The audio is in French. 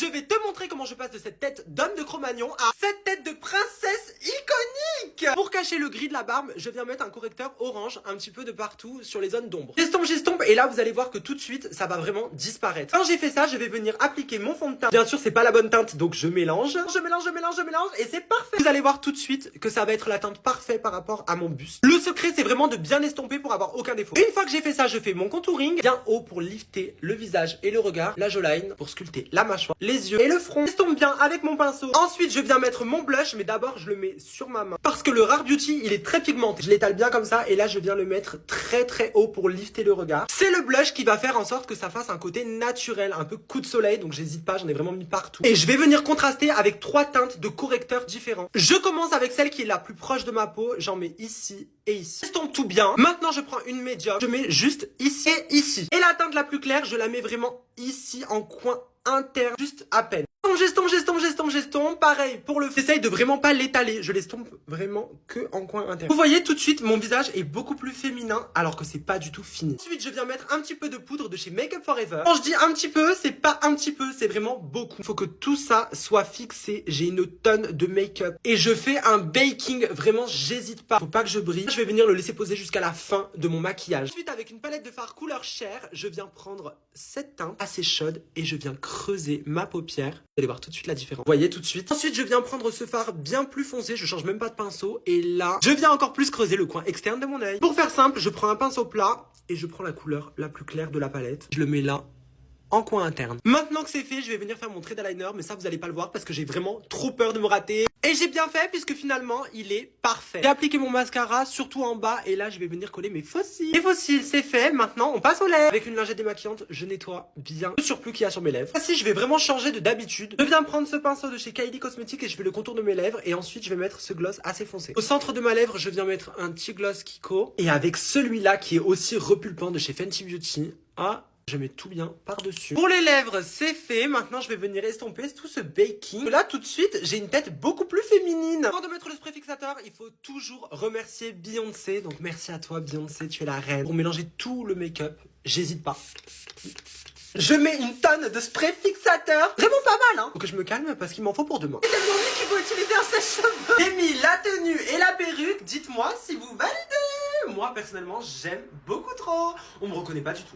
Je vais te montrer comment je passe de cette tête d'homme de Cro-Magnon à cette tête de princesse iconique. Pour cacher le gris de la barbe, je viens mettre un correcteur orange un petit peu de partout sur les zones d'ombre. J'estompe et là vous allez voir que tout de suite ça va vraiment disparaître. Quand j'ai fait ça, je vais venir appliquer mon fond de teint. Bien sûr c'est pas la bonne teinte donc je mélange et c'est parfait. Vous allez voir tout de suite que ça va être la teinte parfaite par rapport à mon buste. Le secret c'est vraiment de bien estomper pour avoir aucun défaut. Une fois que j'ai fait ça, je fais mon contouring bien haut pour lifter le visage et le regard, la jawline pour sculpter la mâchoire, les yeux et le front. J'estompe bien avec mon pinceau. Ensuite, je viens mettre mon blush, mais d'abord, je le mets sur ma main. Parce que le Rare Beauty, il est très pigmenté. Je l'étale bien comme ça, et là, je viens le mettre très haut pour lifter le regard. C'est le blush qui va faire en sorte que ça fasse un côté naturel, un peu coup de soleil, donc j'hésite pas, j'en ai vraiment mis partout. Et je vais venir contraster avec 3 teintes de correcteurs différents. Je commence avec celle qui est la plus proche de ma peau, j'en mets ici et ici. J'estompe tout bien. Maintenant, je prends une médium, je mets juste ici et ici. Et la teinte la plus claire, je la mets vraiment ici en coin interne, juste à peine. J'estompe, pareil pour le j'essaye de vraiment pas l'étaler, je l'estompe vraiment que en coin interne. Vous voyez tout de suite, mon visage est beaucoup plus féminin alors que c'est pas du tout fini. Ensuite, je viens mettre un petit peu de poudre de chez Make Up For Ever. Quand je dis un petit peu, c'est pas un petit peu, c'est vraiment beaucoup. Il faut que tout ça soit fixé, j'ai une tonne de make-up et je fais un baking, vraiment j'hésite pas. Faut pas que je brille. Je vais venir le laisser poser jusqu'à la fin de mon maquillage. Ensuite, avec une palette de fard couleur chair, je viens prendre cette teinte assez chaude et je viens creuser ma paupière. Vous allez voir tout de suite la différence. Vous voyez tout de suite. Ensuite, je viens prendre ce fard bien plus foncé. Je change même pas de pinceau. Et là, je viens encore plus creuser le coin externe de mon œil. Pour faire simple, je prends un pinceau plat et je prends la couleur la plus claire de la palette. Je le mets là, en coin interne. Maintenant que c'est fait, je vais venir faire mon trait d'eyeliner, mais ça vous allez pas le voir parce que j'ai vraiment trop peur de me rater. Et j'ai bien fait puisque finalement il est parfait. J'ai appliqué mon mascara surtout en bas et là je vais venir coller mes faux cils. Les faux cils c'est fait, maintenant on passe aux lèvres. Avec une lingette démaquillante, je nettoie bien le surplus qu'il y a sur mes lèvres. Voici, je vais vraiment changer de d'habitude. Je viens prendre ce pinceau de chez Kylie Cosmetics et je fais le contour de mes lèvres et ensuite je vais mettre ce gloss assez foncé. Au centre de ma lèvre, je viens mettre un petit gloss Kiko et avec celui-là qui est aussi repulpant de chez Fenty Beauty. Je mets tout bien par-dessus. Pour les lèvres, c'est fait. Maintenant, je vais venir estomper tout ce baking. Là, tout de suite, j'ai une tête beaucoup plus féminine. Avant de mettre le spray fixateur, il faut toujours remercier Beyoncé. Donc, merci à toi, Beyoncé, tu es la reine. Pour mélanger tout le make-up, j'hésite pas. Je mets une tonne de spray fixateur. Vraiment pas mal, hein. Faut que je me calme parce qu'il m'en faut pour demain. C'est tellement lui qu'il faut utiliser un sèche-cheveux. J'ai mis la tenue et la perruque. Dites-moi si vous validez. Moi, personnellement, j'aime beaucoup trop. On me reconnaît pas du tout.